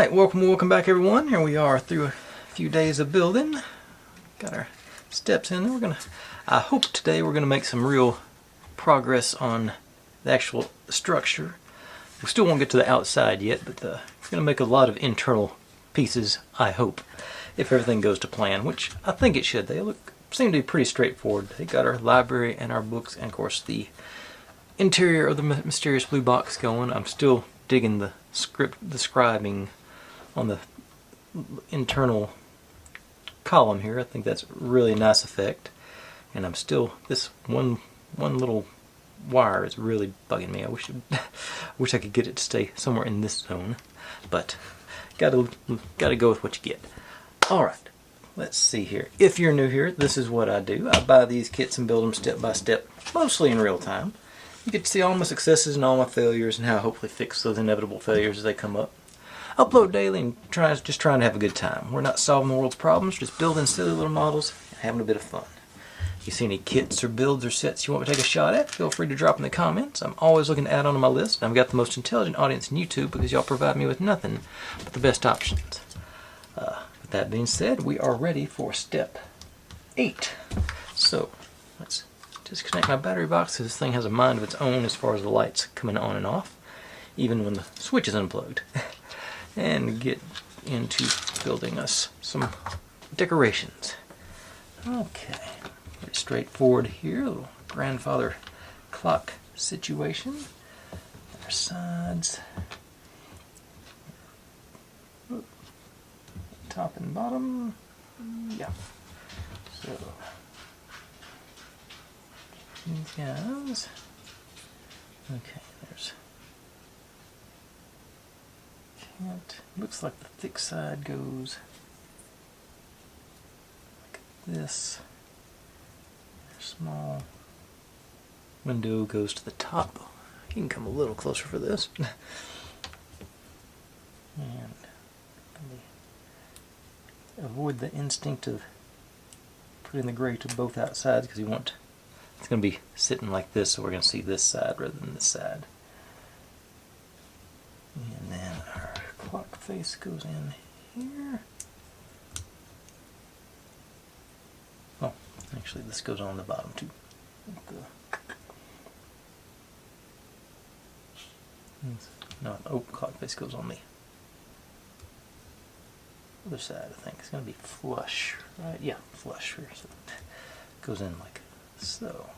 Alright, welcome back everyone. Here we are through a few days of building. Got our steps in. I hope today we're gonna make some real progress on the actual structure. We still won't get to the outside yet, but we're gonna make a lot of internal pieces, I hope, if everything goes to plan, which I think it should. They seem to be pretty straightforward. They got our library and our books and of course the interior of the mysterious blue box going. I'm still digging the scribing on the internal column here. I think that's really nice effect, and I'm still, this one little wire is really bugging me. I wish I could get it to stay somewhere in this zone, but gotta go with what you get. All right, let's see here. If you're new here, this is what I do. I buy these kits and build them step by step, mostly in real time. You get to see all my successes and all my failures and how I hopefully fix those inevitable failures as they come up. Upload daily and just trying to have a good time. We're not solving the world's problems, just building silly little models and having a bit of fun. If you see any kits or builds or sets you want me to take a shot at, feel free to drop in the comments. I'm always looking to add on to my list. I've got the most intelligent audience in YouTube because y'all provide me with nothing but the best options. With that being said, we are ready for step 8. So let's disconnect my battery box because this thing has a mind of its own as far as the lights coming on and off, even when the switch is unplugged. And get into building us some decorations. Okay, pretty straightforward here. A little grandfather clock situation. Our sides, top and bottom. Yeah. So these guys. Okay, there's. Looks like the thick side goes like this. Small window goes to the top. You can come a little closer for this. And avoid the instinct of putting the gray to both outsides because it's going to be sitting like this, so we're going to see this side rather than this side. And then our clock face goes in here. Oh, actually this goes on the bottom too. No, clock face goes on the other side, I think. It's going to be flush, right? Yeah, flush here. So it goes in like so.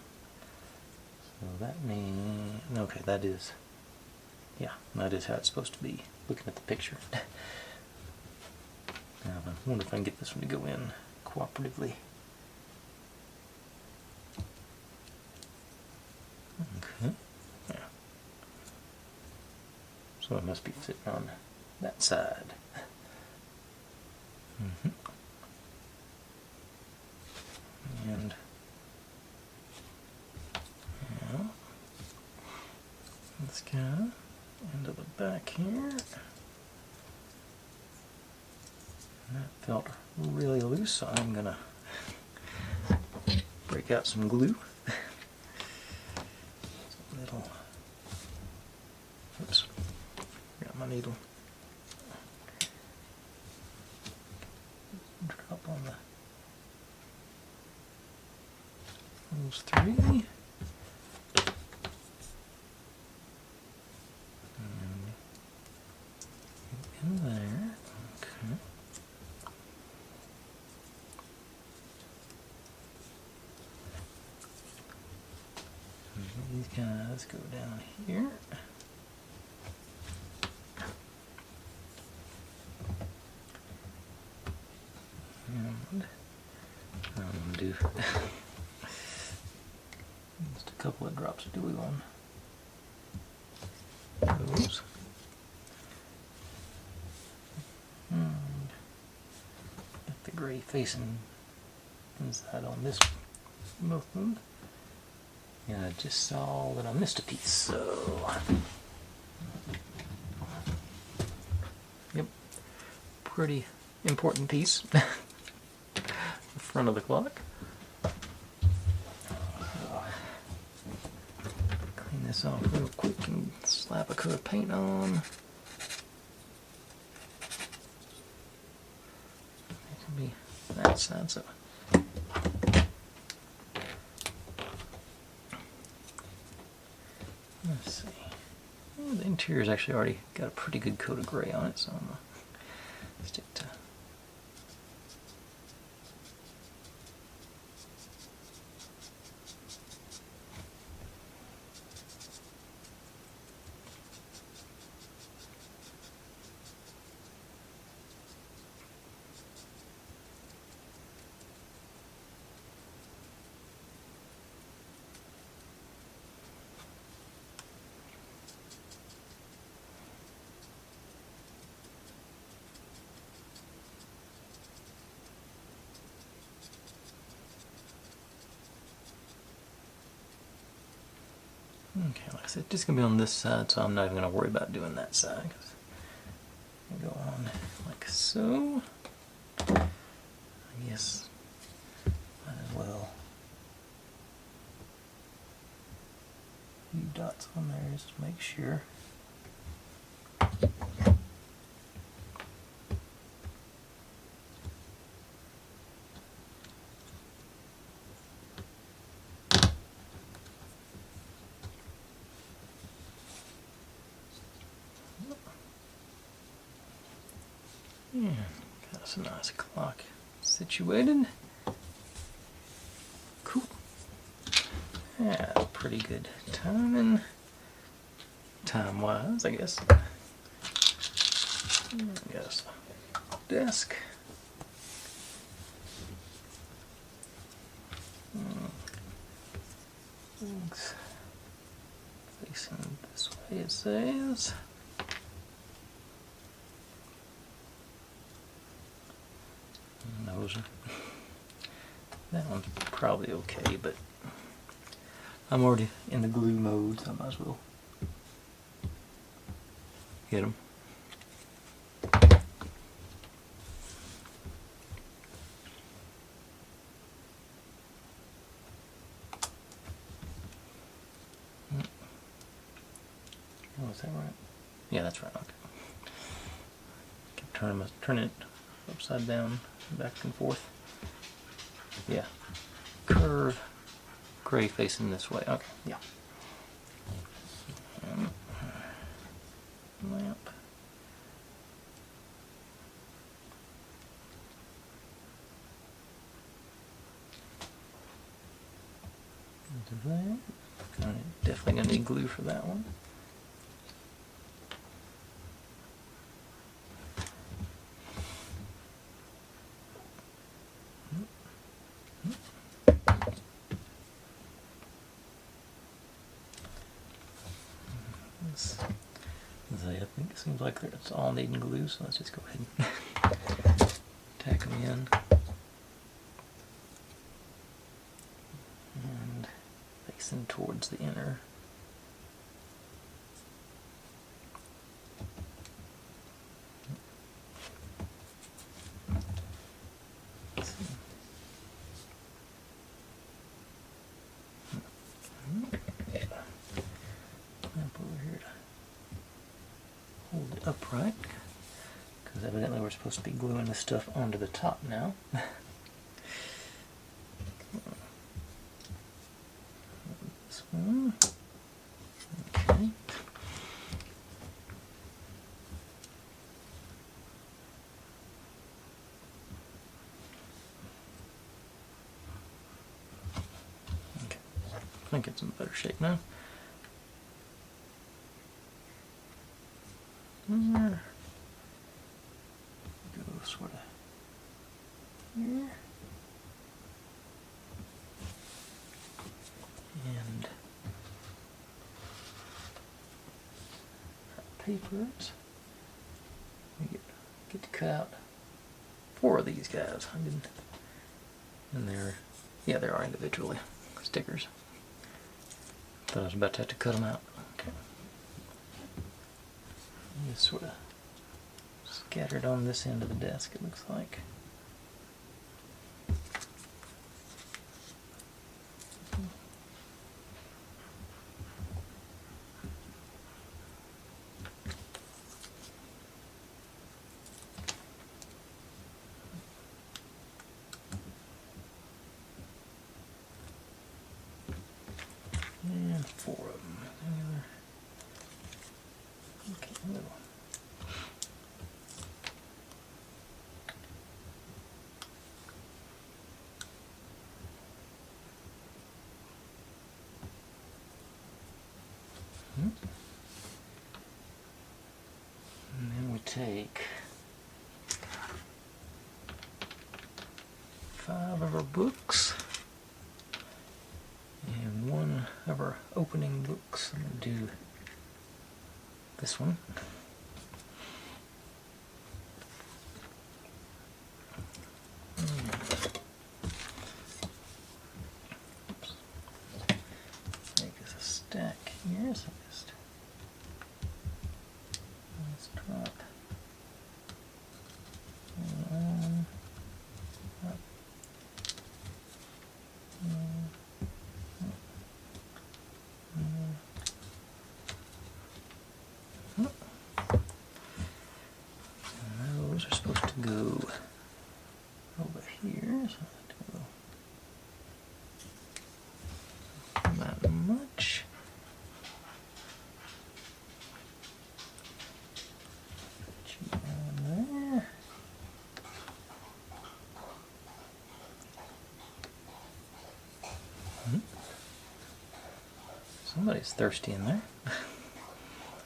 So that means, okay, that is, yeah, that is how it's supposed to be, looking at the picture. Now I wonder if I can get this one to go in cooperatively. Okay, yeah. So it must be sitting on that side. And yeah, this guy into the back here. And that felt really loose, so I'm gonna break out some glue. Oops, got my needle. Drop on those 3. In there, okay. And these guys go down here. And I'm going to do just a couple of drops of glue on those. And get the gray facing inside on this both of them. And I just saw that I missed a piece, so yep, pretty important piece. The front of the clock. Clean this off real quick and slap a coat of paint on. be that side. So let's see. Well, the interior's actually already got a pretty good coat of gray on it, so I'm gonna stick to. Okay, like I said, just gonna be on this side, so I'm not even gonna worry about doing that side. Go on like so. I guess might as well. A few dots on there just to make sure. Yeah, got us a nice clock situated. Cool. Yeah, pretty good timing. Time-wise, I guess. Got us a desk. Things facing this way, it says. Those are, that one's probably okay, but I'm already in the glue mode, so I might as well hit them. Oh, is that right? Yeah, that's right. Okay. Keep turning it upside down, back and forth. Yeah. Curve, gray facing this way. Okay, yeah. Lamp. Into that. Definitely gonna need glue for that one. I think it seems like it's all needing glue, so let's just go ahead and tack them in. And facing towards the inner. Hold it upright, because evidently we're supposed to be gluing this stuff onto the top now. This one. Okay. Okay. I think it's in better shape now. Go sort of here. And our papers. We get to cut out 4 of these guys. I didn't, and yeah, they are individually stickers. Thought I was about to have to cut them out. Okay. Just sort of scattered on this end of the desk, it looks like. And then we take 5 of our books and 1 of our opening books. I'm going to do this one. Make this a stack here, so just let's drop one, up, and those are supposed to go over here, so I'll do not much. Put you on there. Somebody's thirsty in there. I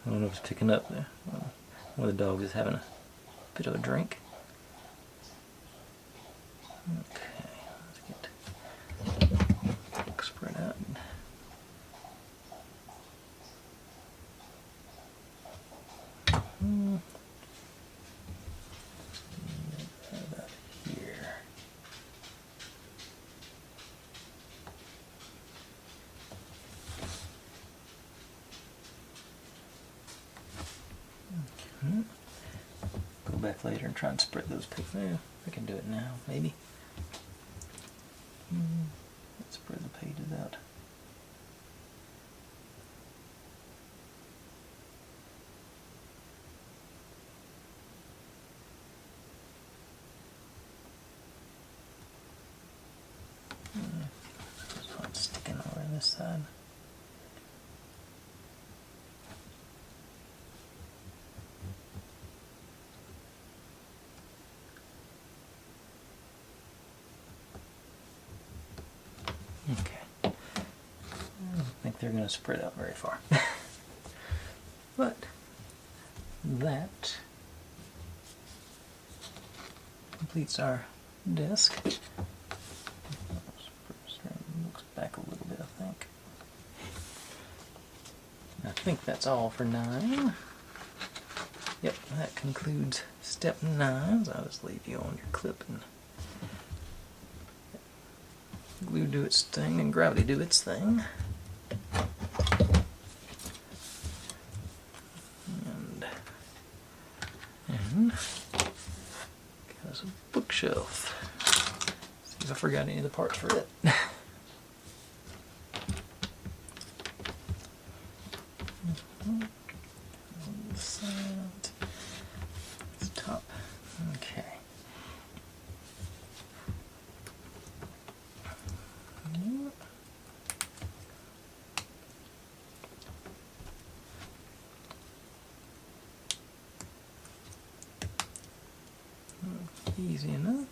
don't know if it's picking up there. One of the dogs is having a bit of a drink. Okay, let's get spread out. About here. Okay. Go back later and try and spread those pages. I can do it now, maybe. Let's spread the pages out. This one's sticking over on this side. Okay. I don't think they're going to spread out very far. But that completes our desk. Looks back a little bit, I think. I think that's all for 9. Yep, that concludes step 9. So I'll just leave you on your clip and glue do its thing and gravity do its thing. And got us a bookshelf. See if I forgot any of the parts for it. On the side, this top. Okay. Easy enough.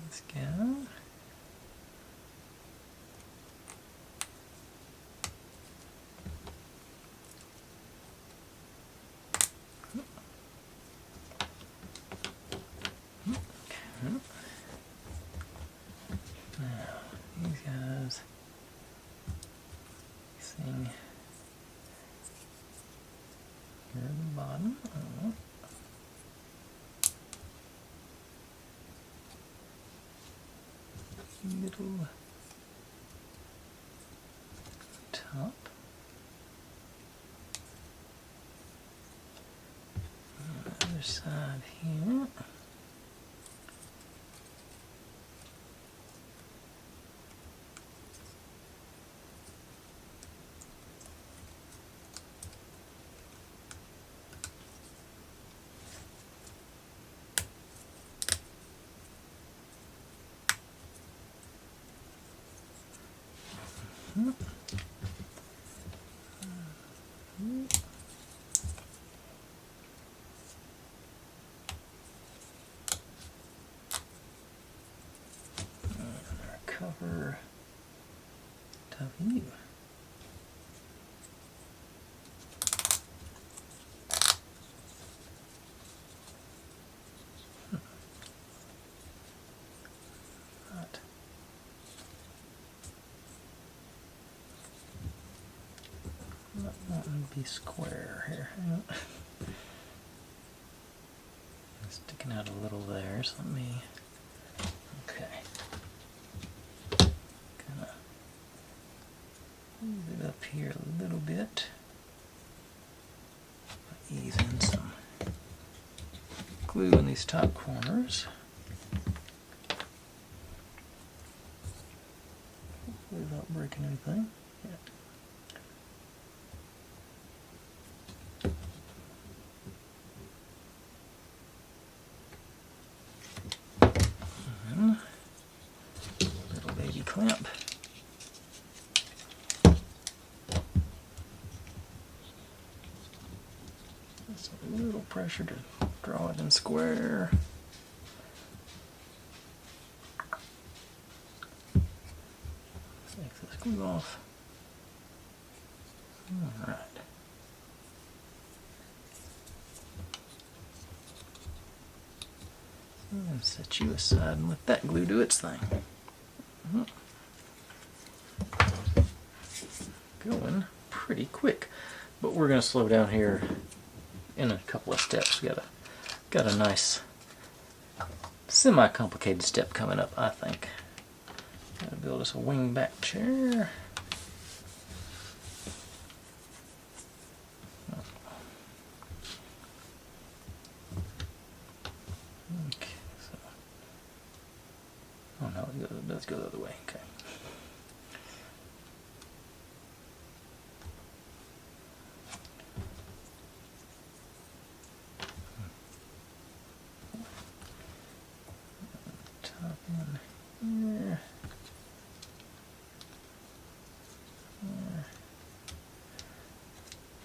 Let's go. Now, these guys sing here at the bottom. Middle, top, on the other side here. Cover Temu. Not wanting to be square here. Sticking out a little there, so let me. Okay. Kind of move it up here a little bit. Ease in some glue in these top corners. Without breaking anything. Yeah. And little baby clamp. Just a little pressure to draw it in square. Take this glue off. All right. And set you aside and let that glue do its thing. Pretty quick, but we're going to slow down here in a couple of steps. We got a nice semi-complicated step coming up, I think. Got to build us a wing-back chair. Okay, so oh no, let's go the other way. Okay.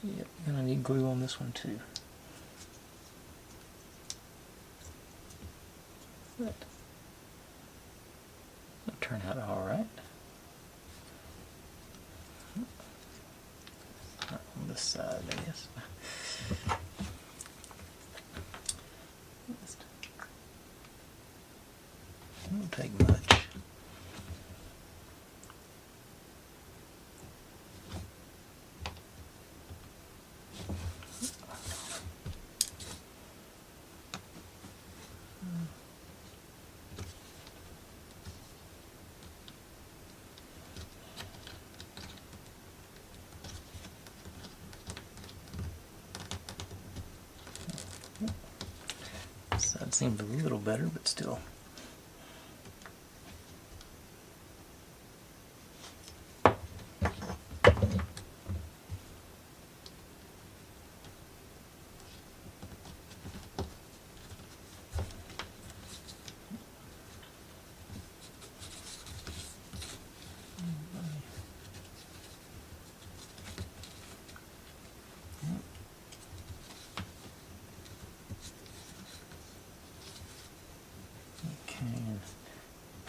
Yep, gonna need glue on this one too. But it'll turn out all right. Not on this side, I guess. Won't take much. This side seems a little better, but still.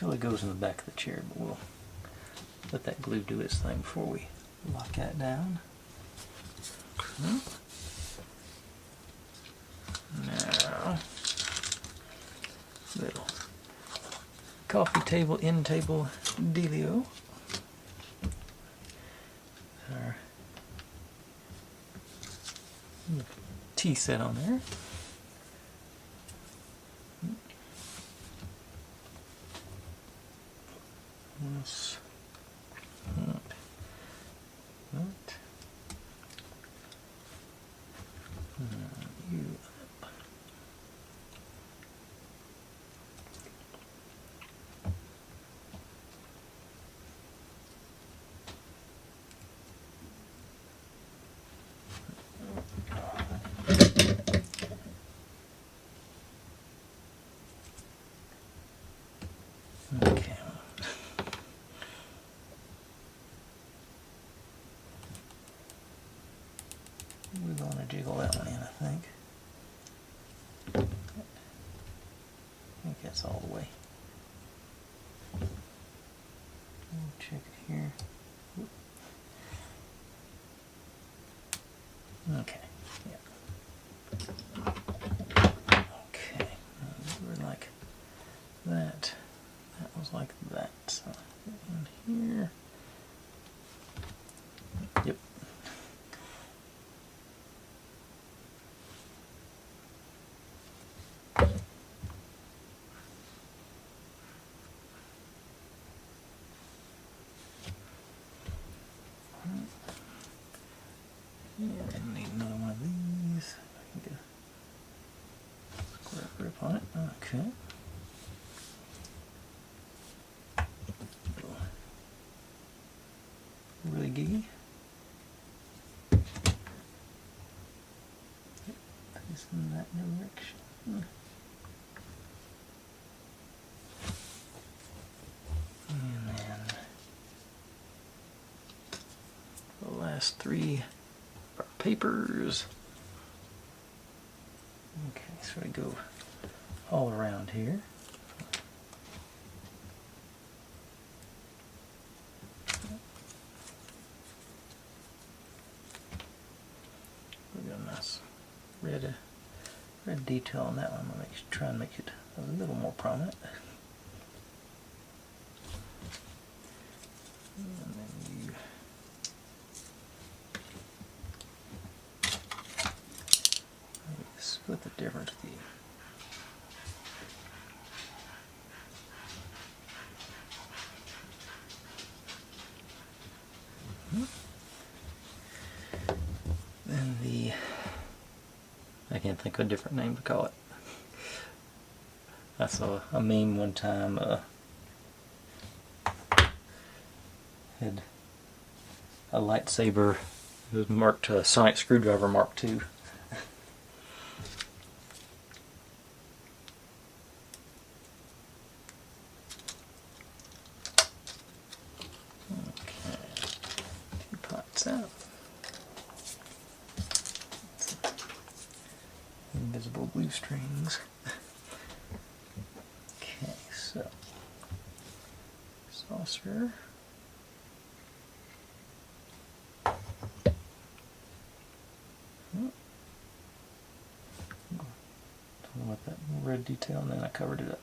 Really goes in the back of the chair, but we'll let that glue do its thing before we lock that down. Now, little coffee table, end table dealio. Our tea set on there. This, that. You up. Okay. We're going to jiggle that one in, I think. I think that's all the way. We'll check it here. Okay. Yeah. Okay. We're like that. That was like that. So in here. Yep. And I need another one of these. I can get a square grip on it. Okay. Really giggy. Face in that direction. And then the last three are papers. Okay, so I go all around here. We got a nice red detail on that one. I'm going to try and make it a little more prominent. And then you split the difference with you. Then I can't think of a different name to call it. I saw a meme one time, had a lightsaber, it was marked Sonic Screwdriver Mark II. Okay, 2 pots out. Invisible blue strings. Okay, so saucer. With that red detail, and then I covered it up.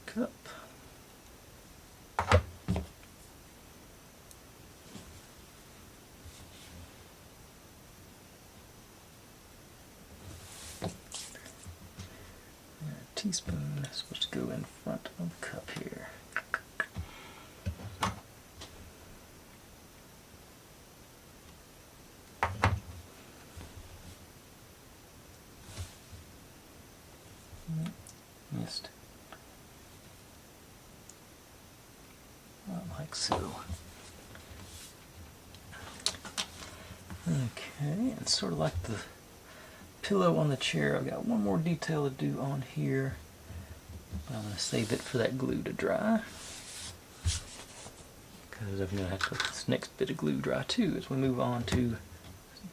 Cup. Teaspoon is supposed to go in front of the cup here. Missed. Not like so. Okay, and sort of like the pillow on the chair, I've got one more detail to do on here. I'm going to save it for that glue to dry, because I'm going to have to let this next bit of glue dry too as we move on to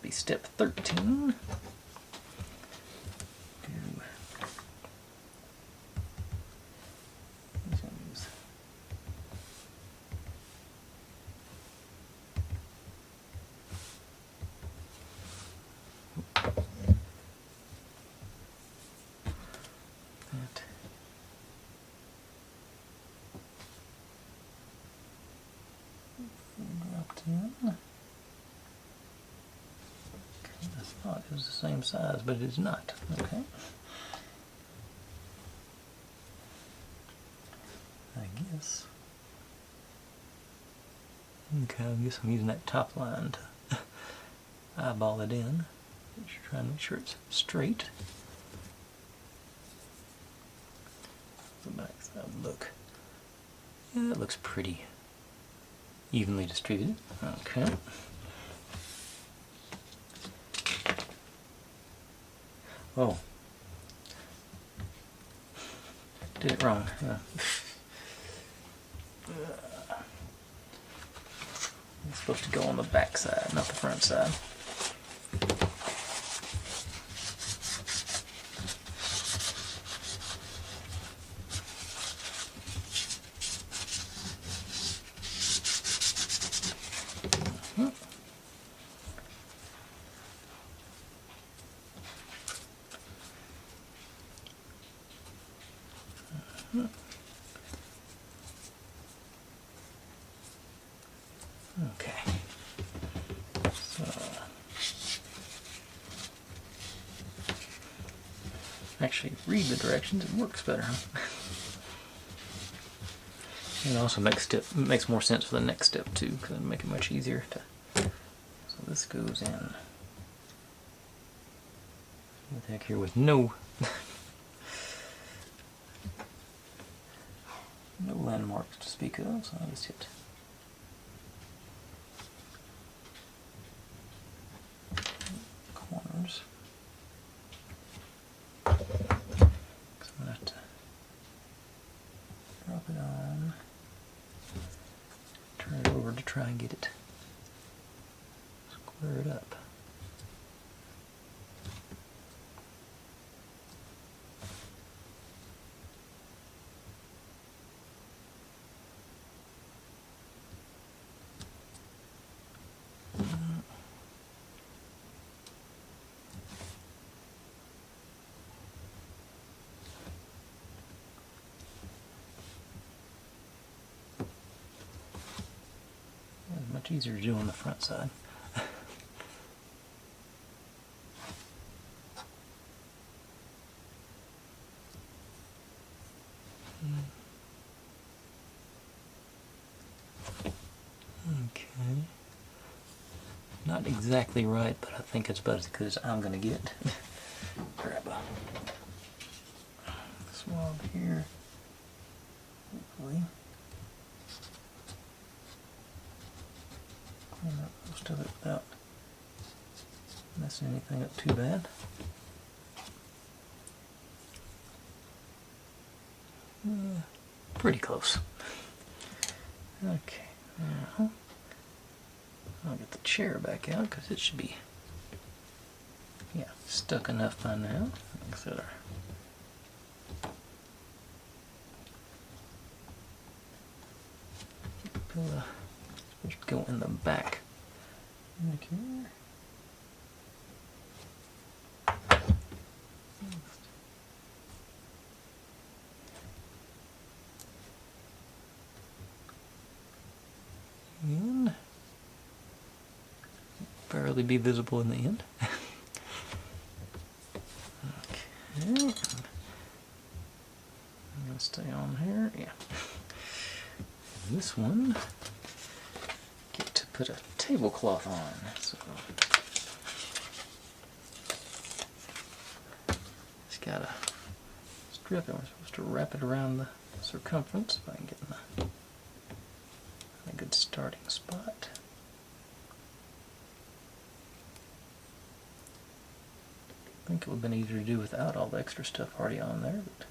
be step 13. Okay, I thought it was the same size, but it is not. Okay. I guess. Okay, I guess I'm using that top line to eyeball it in. Just trying to make sure it's straight. The back side look. Yeah, that looks pretty evenly distributed. Okay. Oh. Did it wrong. It's supposed to go on the back side, not the front side. Okay. So actually read the directions, it works better, huh? it also makes more sense for the next step too, because it'll make it much easier to. So this goes in. What the heck here with no landmarks to speak of, so I'll just hit corners. So I'm going to have to drop it on, turn it over to try and get it squared up. Much easier to do on the front side. Okay. Not exactly right, but I think it's about as good as I'm going to get. Grab a swab here. Hopefully. Clean up most of it without messing anything up too bad. Pretty close. Okay, now I'll get the chair back out because it should be, yeah, stuck enough by now. Etc. Supposed to go in the back. Okay. And barely be visible in the end. Okay. I'm going to stay on here. Yeah. And this one, get to put a tablecloth on. So just got a strip and we're supposed to wrap it around the circumference if I can get in a good starting spot. I think it would have been easier to do without all the extra stuff already on there, but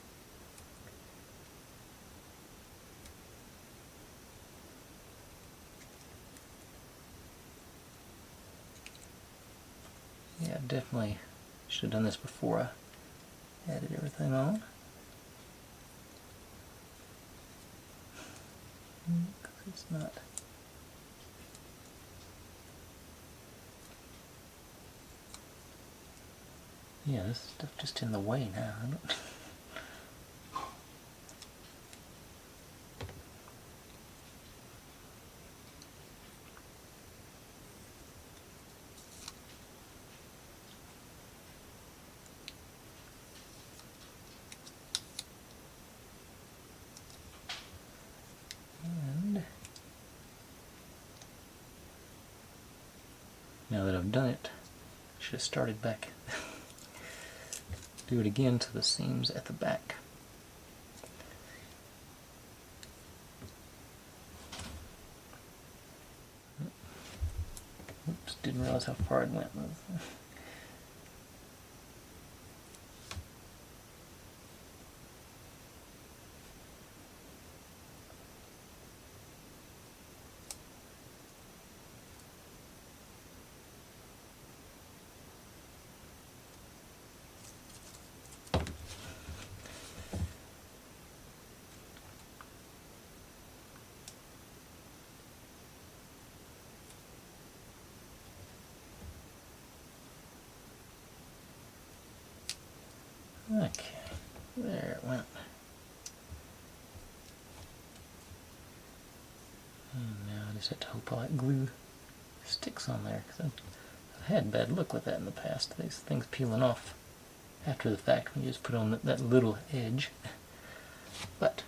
yeah, definitely should have done this before I added everything on. It's not. Yeah, this stuff just in the way now. I don't Now that I've done it, I should have started back. Do it again to the seams at the back. Oops, didn't realize how far it went. Okay, there it went. And now I just have to hope all that glue sticks on there, because I've had bad luck with that in the past. These things peeling off after the fact when you just put on that little edge. But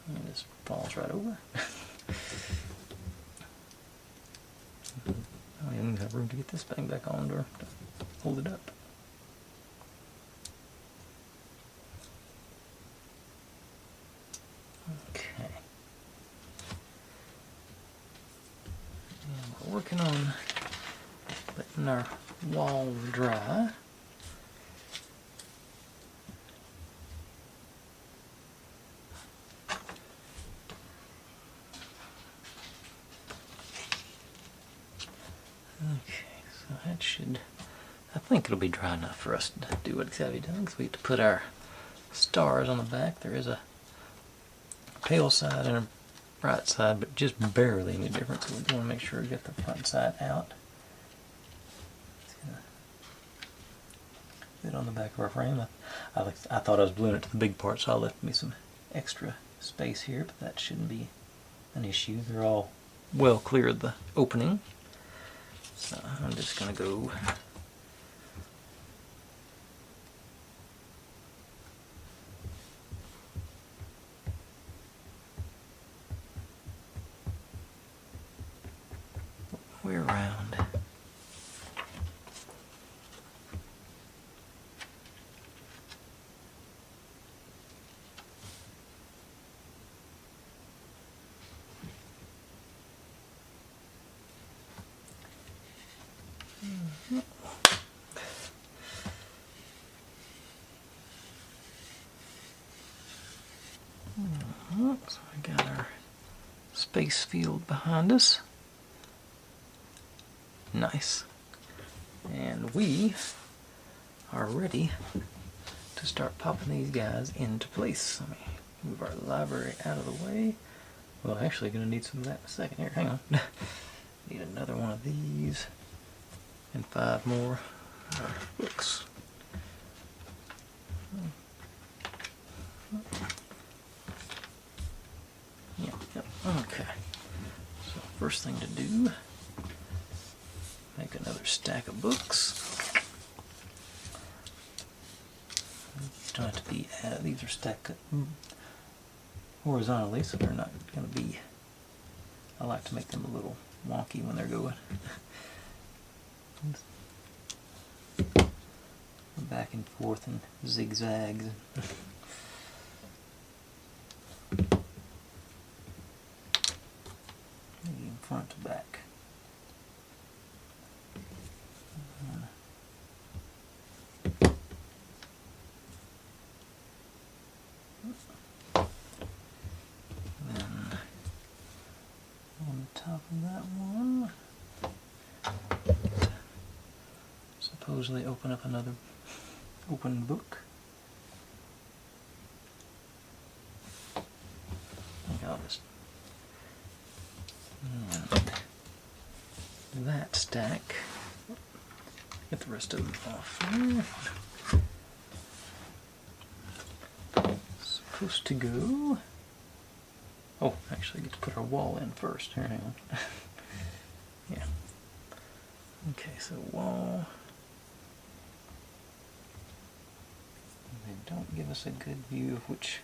And it just falls right over. I don't even have room to get this thing back on to hold it up. Okay. And we're working on letting our walls dry. Okay, so that should, I think it'll be dry enough for us to do what Xavi done, because we have to put our stars on the back. There is a pale side and a bright side, but just barely any difference. So we want to make sure we get the front side out. It's gonna fit on the back of our frame. I thought I was gluing it to the big part, so I left me some extra space here, but that shouldn't be an issue. They're all well clear of the opening. So I'm just going to go way around. So we got our space field behind us. Nice. And we are ready to start popping these guys into place. Let me move our library out of the way. Well, actually going to need some of that in a second. Here, hang on. Need another one of these and 5 more books. Yep. Okay. So first thing to do, make another stack of books. Don't have to be, these are stacked horizontally, so they're not going to be, I like to make them a little wonky when they're going. Back and forth and zigzags. Front to back. Then on the top of that one, supposedly open up another open book. I'll just that stack. Get the rest of them off there. Supposed to go. Oh, actually, I get to put our wall in first. Here, hang on. Yeah. Okay, so wall. They don't give us a good view of which.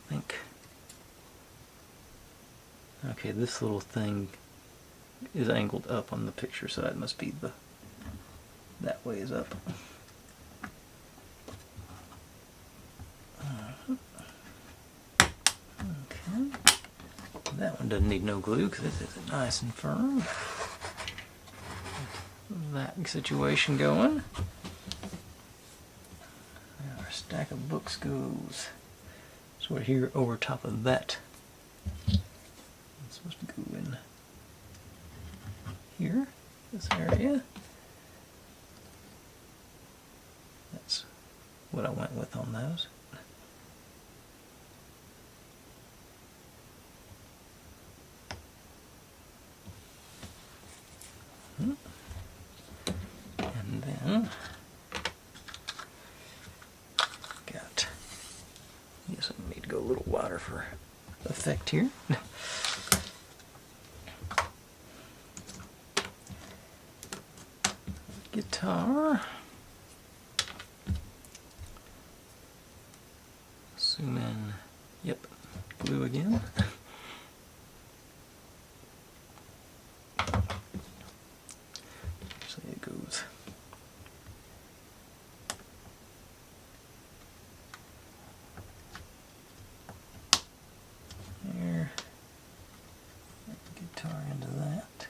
I think. Okay, this little thing is angled up on the picture, so that must be the, that way is up. Okay, that one doesn't need no glue because it is nice and firm. That situation going. Now our stack of books goes sort of here over top of that. It's supposed to go in here, this area. That's what I went with on those. And then got, I guess I need to go a little wider for effect here. Guitar. Zoom in again. So it goes. There. Guitar into that.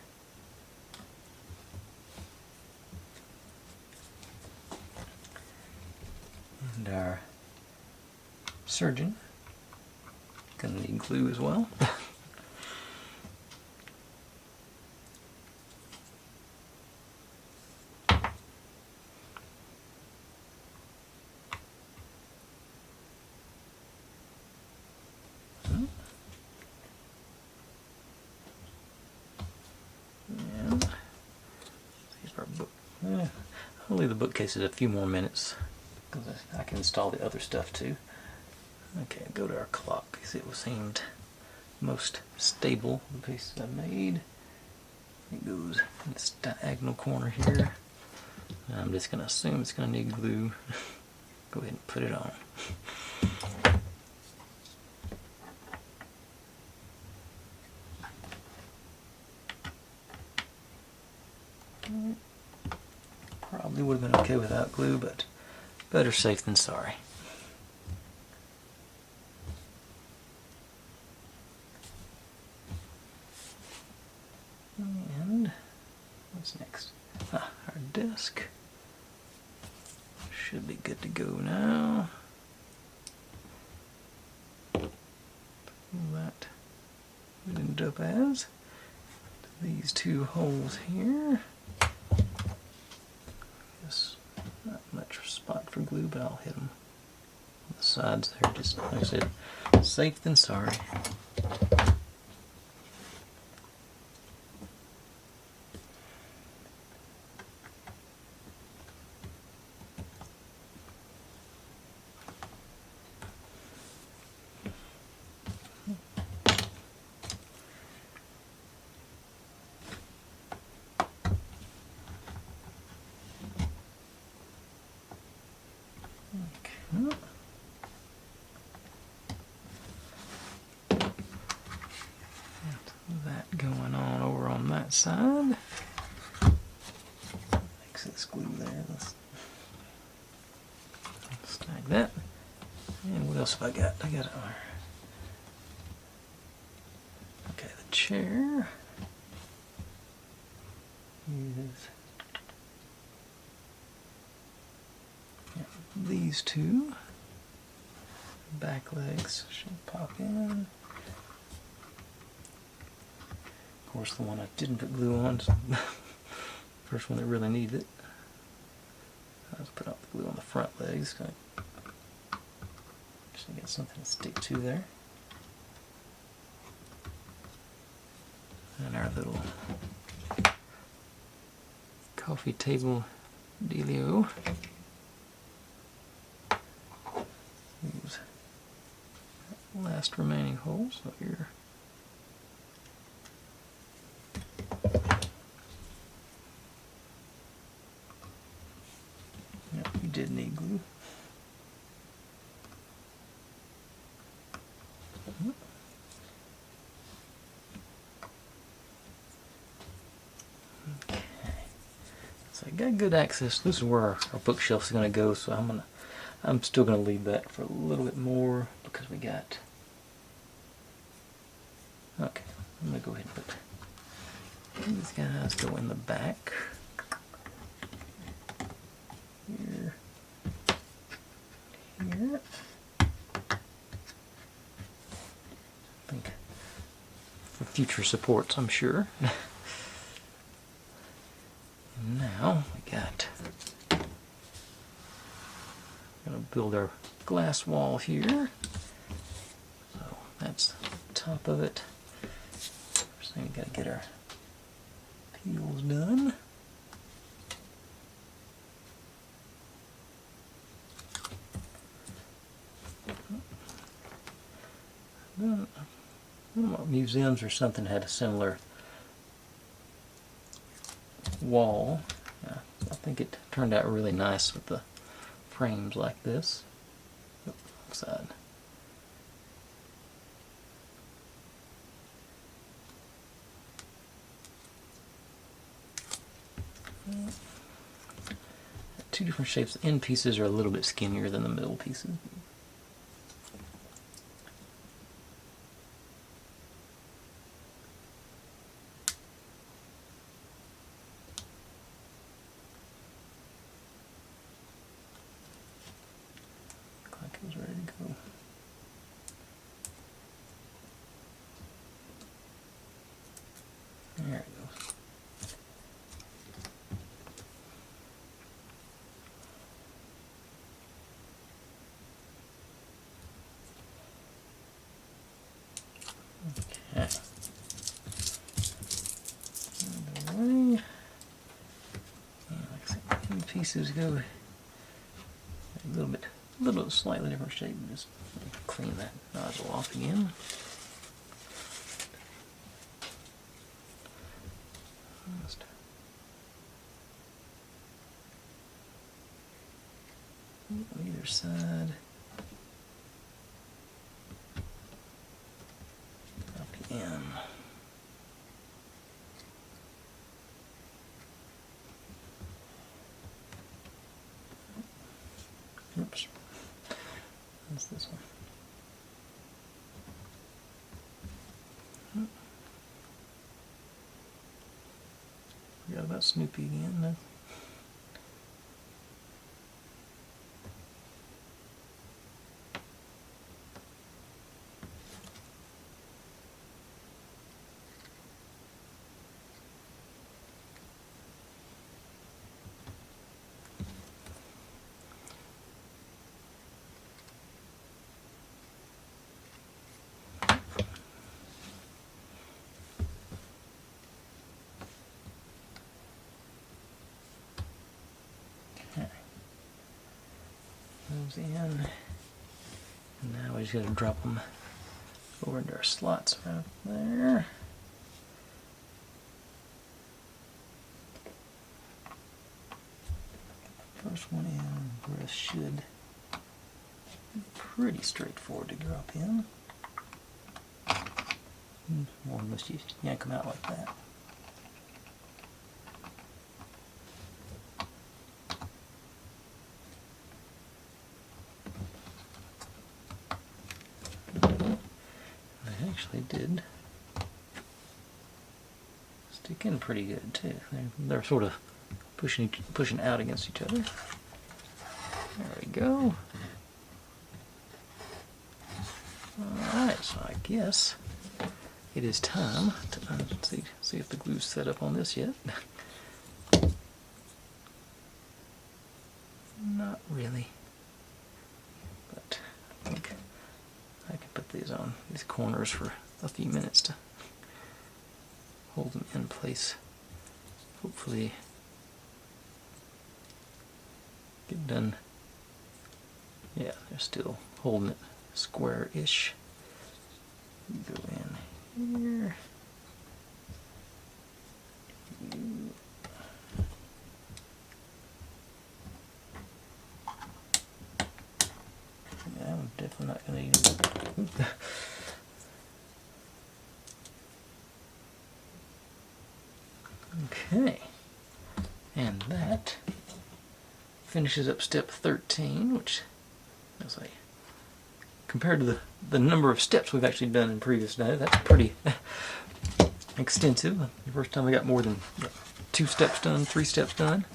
And our surgeon. Gonna need glue as well. And here's our book. I'll leave the bookcases a few more minutes because I can install the other stuff too. Okay, go to our clock because it seemed most stable, the piece I made. It goes in this diagonal corner here. And I'm just going to assume it's going to need glue. Go ahead and put it on. Probably would have been okay without glue, but better safe than sorry. And what's next? Our desk should be good to go now. That would end up as these two holes here. Guess not much spot for glue, but I'll hit them on the sides there. Just like I said, safe than sorry. That going on over on that side. Excess glue there. Let's snag that. And what else have I got? I got okay, the chair is these two back legs should pop in. Of course, the one I didn't put glue on is the first one that really needed it. Let's put out the glue on the front legs. Just get something to stick to there. And our little coffee table dealio. Use last remaining hole, so here. Yep, we did need glue. Okay. So I got good access. This is where our bookshelf is going to go, so I'm still going to leave that for a little bit more because we got. Okay, I'm going to go ahead and put these guys go in the back. Here. Here. I think for future supports, I'm sure. And now we got. Going to build our glass wall here. So that's the top of it. First thing, we got to get our peels done. Museums or something had a similar wall. I think it turned out really nice with the frames like this. Side. Two different shapes. The end pieces are a little bit skinnier than the middle pieces. Looks like it was ready to go. There it goes. Okay. And like I said, the pieces go a little slightly different shape. Just clean that nozzle off again. Just on either side. Up in. Oops. That's this one. Forgot about Snoopy again. No. Those in. And now we just gotta drop them over into our slots right there. First one in, the rest should be pretty straightforward to drop in. Or unless you yank them out like that. Actually did stick in pretty good too. They're sort of pushing out against each other. There we go. Alright, so I guess it is time to see if the glue's set up on this yet. Not really. But I think I can put these on these corners for a few minutes to hold them in place. Hopefully get done. Yeah, they're still holding it square-ish. Go in here. Yeah, I'm definitely not going to use it. Okay, and that finishes up step 13, which, as I compared to the number of steps we've actually done in previous days, that's pretty extensive. The first time we got more than 2 steps done, 3 steps done.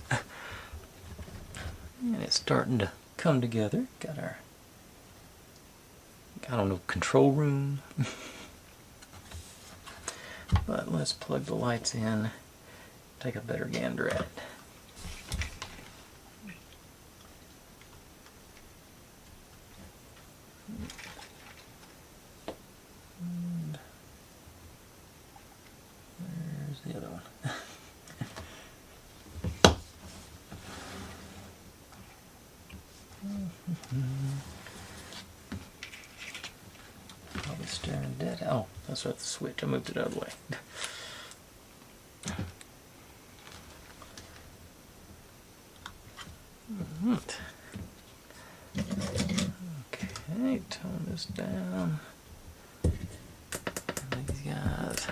And it's starting to come together. Got our, I don't know, control room. But let's plug the lights in, take a better gander at it. And where's the other one? Probably staring dead. Oh, that's right, the switch. I moved it out of the way. Okay, tone this down. These guys,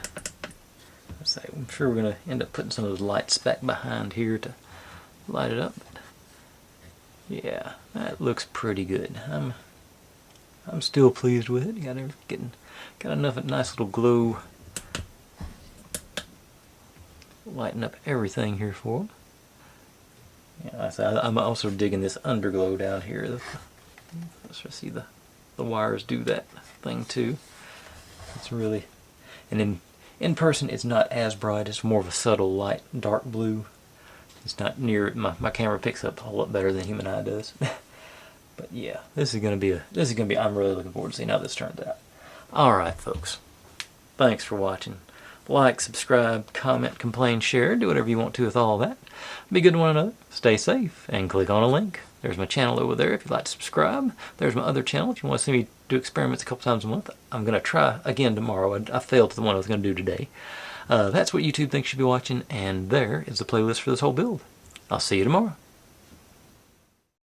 let's say I'm sure we're going to end up putting some of those lights back behind here to light it up. Yeah, that looks pretty good. I'm still pleased with it. Got enough nice little glow, lighting up everything here for it. Yeah, I'm also digging this underglow down here. Let's see the wires do that thing too. It's really, and in person it's not as bright. It's more of a subtle light, dark blue. It's not near, my camera picks up a whole lot better than human eye does. But yeah, this is gonna be I'm really looking forward to seeing how this turns out. Alright folks, thanks for watching. Like, subscribe, comment, complain, share, do whatever you want to with all that. Be good to one another, stay safe, and click on a link. There's my channel over there if you'd like to subscribe. There's my other channel if you want to see me do experiments a couple times a month. I'm going to try again tomorrow. I failed to the one I was going to do today. That's what YouTube thinks you should be watching, and there is the playlist for this whole build. I'll see you tomorrow.